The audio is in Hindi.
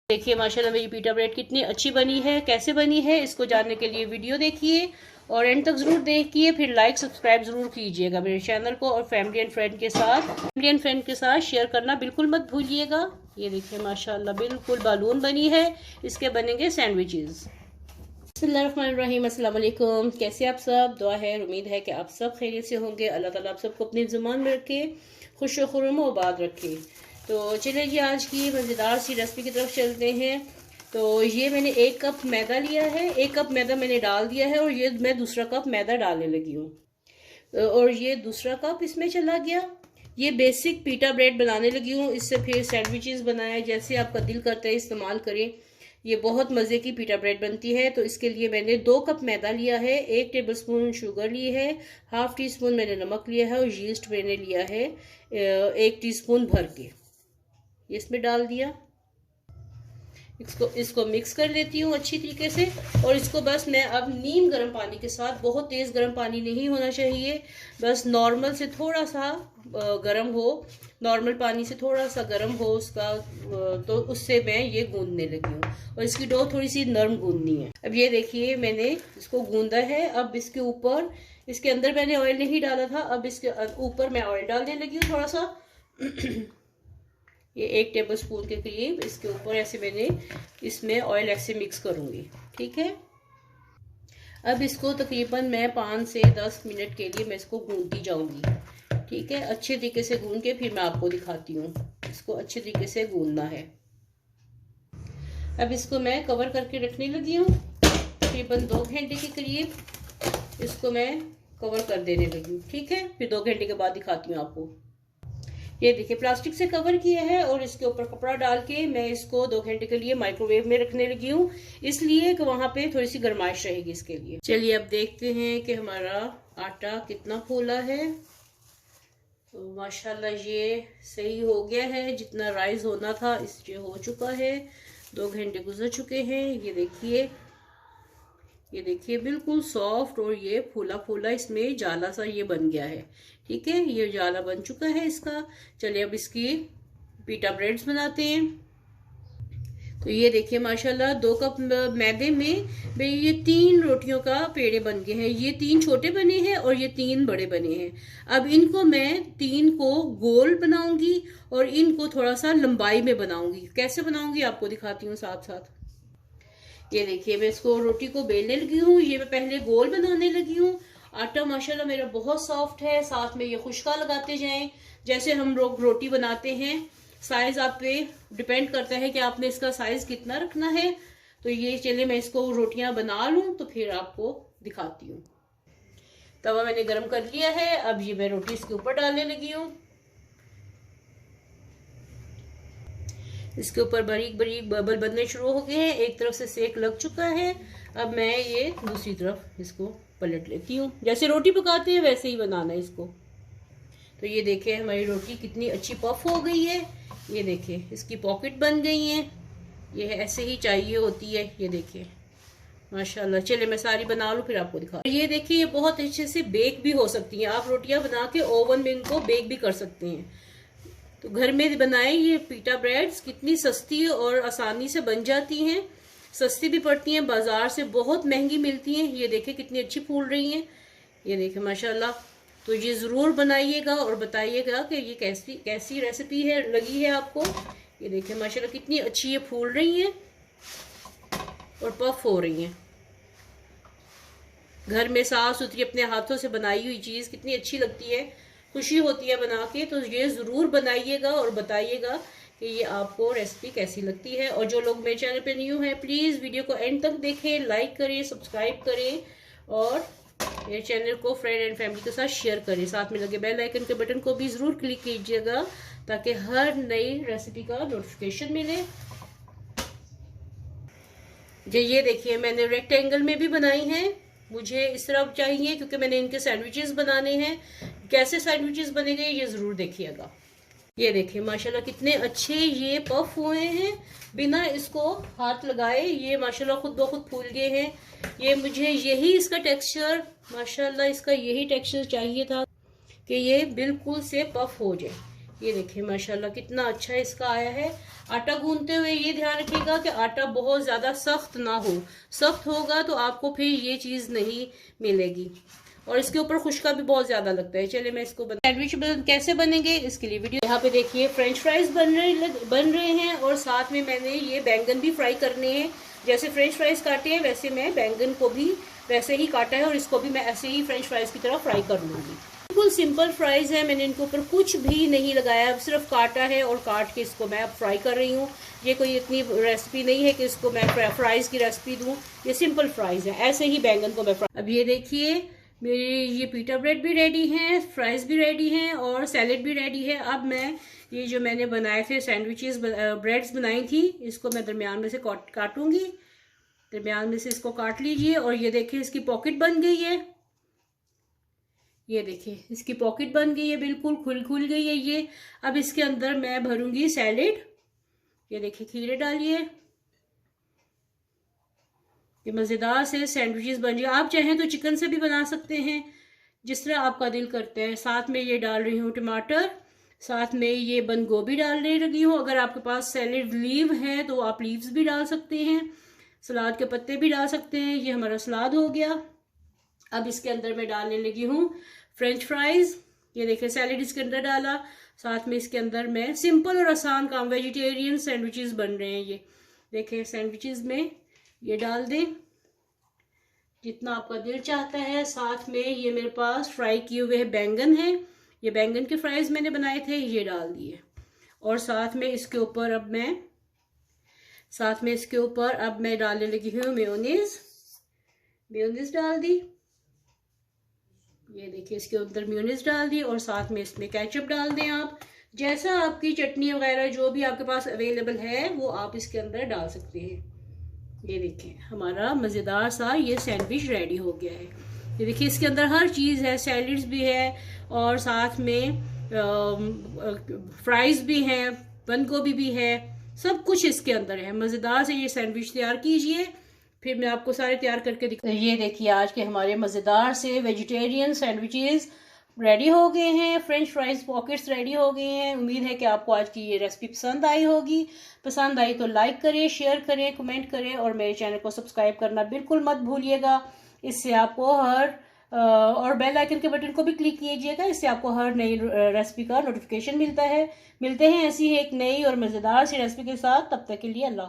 देखिए माशाल्लाह मेरी पीटा ब्रेड कितनी अच्छी बनी है। कैसे बनी है इसको जानने के लिए वीडियो देखिए और एंड तक ज़रूर देखिए, फिर लाइक सब्सक्राइब ज़रूर कीजिएगा मेरे चैनल को, और फैमिली एंड फ्रेंड के साथ शेयर करना बिल्कुल मत भूलिएगा। ये देखिए माशाल्लाह बिल्कुल बालून बनी है। इसके बनेंगे सैंडविचेस। बिस्मिल्लाहिर्रहमानिर्रहीम, अस्सलाम वालेकुम। कैसे आप सब? दुआ है, उम्मीद है कि आप सब खैरियत से होंगे। अल्लाह ताला आप सबको अपनी ज़ुबान में रखे, खुश खुर्म आबाद रखे। तो चलिए जी आज की मज़ेदार सी रेसिपी की तरफ चलते हैं। तो ये मैंने 1 कप मैदा लिया है, 1 कप मैदा मैंने डाल दिया है और ये मैं दूसरा कप मैदा डालने लगी हूँ और ये दूसरा कप इसमें चला गया। ये बेसिक पीटा ब्रेड बनाने लगी हूँ, इससे फिर सैंडविचेस बनाए, जैसे आपका दिल करता है इस्तेमाल करें। ये बहुत मज़े की पीटा ब्रेड बनती है। तो इसके लिए मैंने 2 कप मैदा लिया है, 1 टेबलस्पून शुगर ली है, ½ टीस्पून मैंने नमक लिया है और यीस्ट मैंने लिया है 1 टीस्पून भर के, इसमें डाल दिया। इसको मिक्स कर लेती हूँ अच्छी तरीके से। और इसको बस मैं अब नीम गर्म पानी के साथ, बहुत तेज़ गर्म पानी नहीं होना चाहिए, बस नॉर्मल से थोड़ा सा गर्म हो, नॉर्मल पानी से थोड़ा सा गर्म हो उसका, तो उससे मैं ये गूंदने लगी हूँ। और इसकी डो थोड़ी सी नरम गूंदनी है। अब ये देखिए मैंने इसको गूंदा है। अब इसके ऊपर, इसके अंदर मैंने ऑयल नहीं डाला था, अब इसके ऊपर मैं ऑयल डालने लगी हूँ थोड़ा सा ये 1 टेबलस्पून के करीब इसके ऊपर ऐसे मैंने इसमें ऑयल ऐसे मिक्स करूँगी। ठीक है। अब इसको तकरीबन मैं 5 से 10 मिनट के लिए मैं इसको गूंदती जाऊंगी। ठीक है, अच्छे तरीके से गूंद के फिर मैं आपको दिखाती हूँ। इसको अच्छे तरीके से गूंदना है। अब इसको मैं कवर करके रखने लगी हूँ, तकरीबन 2 घंटे के करीब इसको मैं कवर कर देने लगी हूँ। ठीक है, फिर 2 घंटे के बाद दिखाती हूँ आपको। ये देखिए प्लास्टिक से कवर किया है और इसके ऊपर कपड़ा डाल के मैं इसको 2 घंटे के लिए माइक्रोवेव में रखने लगी हूँ, इसलिए कि वहां पे थोड़ी सी गर्माइश रहेगी इसके लिए। चलिए अब देखते हैं कि हमारा आटा कितना फूला है। तो माशाल्लाह ये सही हो गया है, जितना राइस होना था इससे हो चुका है। 2 घंटे गुजर चुके हैं। ये देखिए बिल्कुल सॉफ्ट और ये फूला फूला इसमें जाला सा ये बन गया है। ठीक है, ये जाला बन चुका है इसका। चलिए अब इसकी पीटा ब्रेड्स बनाते हैं। तो ये देखिए माशाल्लाह 2 कप मैदे में भाई ये 3 रोटियों का पेड़े बन गए हैं। ये 3 छोटे बने हैं और ये 3 बड़े बने हैं। अब इनको मैं 3 को गोल बनाऊंगी और इनको थोड़ा सा लंबाई में बनाऊंगी। कैसे बनाऊंगी आपको दिखाती हूँ साथ साथ। ये देखिए मैं इसको रोटी को बेलने लगी हूँ। ये मैं पहले गोल बनाने लगी हूँ। आटा माशाल्लाह मेरा बहुत सॉफ्ट है। साथ में ये खुशका लगाते जाएं जैसे हम लोग रोटी बनाते हैं। साइज आप पे डिपेंड करता है कि आपने इसका साइज कितना रखना है। तो ये चलिए मैं इसको रोटियां बना लूं तो फिर आपको दिखाती हूँ। तवा मैंने गरम कर लिया है। अब ये मैं रोटी इसके ऊपर डालने लगी हूँ। इसके ऊपर बारीक बारीक बबल बनने शुरू हो गए हैं। एक तरफ से सेक लग चुका है। अब मैं ये दूसरी तरफ इसको पलट लेती हूँ। जैसे रोटी पकाते हैं वैसे ही बनाना है इसको। तो ये देखिए हमारी रोटी कितनी अच्छी पफ हो गई है। ये देखिए इसकी पॉकेट बन गई है। ये ऐसे ही चाहिए होती है। ये देखिए माशाल्लाह। चलिए मैं सारी बना लूँ फिर आपको दिखा। ये देखिए ये बहुत अच्छे से बेक भी हो सकती हैं। आप रोटियां बना के ओवन में इनको बेक भी कर सकते हैं। तो घर में बनाए ये पीटा ब्रेड्स कितनी सस्ती और आसानी से बन जाती हैं। सस्ती भी पड़ती हैं, बाजार से बहुत महंगी मिलती हैं। ये देखिए कितनी अच्छी फूल रही हैं। ये देखिए माशाल्लाह। तो ये ज़रूर बनाइएगा और बताइएगा कि ये कैसी रेसिपी है लगी है आपको। ये देखिए माशाल्लाह कितनी अच्छी ये फूल रही हैं और पफ हो रही हैं। घर में साफ सुथरी अपने हाथों से बनाई हुई चीज़ कितनी अच्छी लगती है, खुशी होती है बना के। तो ये ज़रूर बनाइएगा और बताइएगा कि ये आपको रेसिपी कैसी लगती है। और जो लोग मेरे चैनल पे न्यू हैं प्लीज़ वीडियो को एंड तक देखें, लाइक करें, सब्सक्राइब करें और मेरे चैनल को फ्रेंड एंड फैमिली के साथ शेयर करें। साथ में लगे बेल आइकन के बटन को भी ज़रूर क्लिक कीजिएगा ताकि हर नई रेसिपी का नोटिफिकेशन मिले। ये देखिए मैंने रेक्टेंगल में भी बनाई हैं। मुझे इस तरह चाहिए क्योंकि मैंने इनके सैंडविचेस बनाने हैं। कैसे सैंडविचेस बनेंगे ये ज़रूर देखिएगा। ये देखिए माशाल्लाह कितने अच्छे ये पफ हुए हैं बिना इसको हाथ लगाए। ये माशाल्लाह खुद ब खुद फूल गए हैं। ये मुझे यही इसका टेक्सचर माशाल्लाह इसका यही टेक्सचर चाहिए था कि ये बिल्कुल से पफ हो जाए। ये देखिए माशाल्लाह कितना अच्छा इसका आया है। आटा गूंदते हुए ये ध्यान रखिएगा कि आटा बहुत ज़्यादा सख्त ना हो, सख्त होगा तो आपको फिर ये चीज़ नहीं मिलेगी, और इसके ऊपर खुशका भी बहुत ज़्यादा लगता है। चलिए मैं इसको सैंडविच कैसे बनेंगे इसके लिए वीडियो। यहाँ पे देखिए फ्रेंच फ्राइज बन रहे हैं, और साथ में मैंने ये बैंगन भी फ्राई करने हैं। जैसे फ्रेंच फ्राइज काटे हैं वैसे मैं बैंगन को भी वैसे ही काटा है, और इसको भी मैं ऐसे ही फ्रेंच फ्राइज की तरह फ्राई कर लूँगी। बिल्कुल सिंपल फ्राइज है, मैंने इनके ऊपर कुछ भी नहीं लगाया, सिर्फ काटा है और काट के इसको मैं अब फ्राई कर रही हूँ। ये कोई इतनी रेसिपी नहीं है कि इसको मैं फ्राइज की रेसिपी दूँ, ये सिंपल फ्राइज है, ऐसे ही बैंगन को मैं फ्राई। अब ये देखिए मेरी ये पीटा ब्रेड भी रेडी हैं, फ्राइज भी रेडी हैं और सैलेड भी रेडी है। अब मैं ये जो मैंने बनाए थे सैंडविचेस ब्रेड्स बनाई थी, इसको मैं दरमियान में से काटूंगी। दरमियान में से इसको काट लीजिए, और ये देखिए इसकी पॉकेट बन गई है। ये देखिए इसकी पॉकेट बन गई है, बिल्कुल खुल गई है ये। अब इसके अंदर मैं भरूंगी सैलेड। ये देखिए खीरे डालिए, ये मज़ेदार से सैंडविचेस बन जाए। आप चाहें तो चिकन से भी बना सकते हैं, जिस तरह आपका दिल करता है। साथ में ये डाल रही हूँ टमाटर, साथ में ये बंद गोभी डालने लगी हूँ। अगर आपके पास सैलेड लीव है तो आप लीव्स भी डाल सकते हैं, सलाद के पत्ते भी डाल सकते हैं। ये हमारा सलाद हो गया। अब इसके अंदर मैं डालने लगी हूँ फ्रेंच फ्राइज। ये देखिए सैलेड इसके अंदर डाला, साथ में इसके अंदर मैं सिंपल और आसान काम वेजिटेरियन सैंडविचेस बन रहे हैं। ये देखिए सैंडविचेस में ये डाल दें जितना आपका दिल चाहता है। साथ में ये मेरे पास फ्राई किए हुए बैंगन हैं, ये बैंगन के फ्राइज मैंने बनाए थे, ये डाल दिए। और साथ में इसके ऊपर अब मैं डालने लगी हूँ मेयोनीज डाल दी। ये देखिए इसके अंदर मेयोनीज डाल दी, और साथ में इसमें केचप डाल दें। आप जैसा आपकी चटनी वगैरह जो भी आपके पास अवेलेबल है वो आप इसके अंदर डाल सकते हैं। ये देखिए हमारा मज़ेदार सा ये सैंडविच रेडी हो गया है। ये देखिए इसके अंदर हर चीज़ है, सैलेड्स भी है और साथ में फ्राइज भी हैं, बंद गोभी भी है, सब कुछ इसके अंदर है। मज़ेदार से ये सैंडविच तैयार कीजिए, फिर मैं आपको सारे तैयार करके ये देखिए आज के हमारे मज़ेदार से वेजिटेरियन सैंडविचेस रेडी हो गए हैं। फ्रेंच फ्राइज पॉकेट्स रेडी हो गए हैं। उम्मीद है कि आपको आज की ये रेसिपी पसंद आई होगी। पसंद आई तो लाइक करें, शेयर करें, कमेंट करें, और मेरे चैनल को सब्सक्राइब करना बिल्कुल मत भूलिएगा। इससे आपको और बेल आइकन के बटन को भी क्लिक कीजिएगा, इससे आपको हर नई रेसिपी का नोटिफिकेशन मिलता है। मिलते हैं ऐसी ही एक नई और मज़ेदार सी रेसिपी के साथ, तब तक के लिए अल्लाह।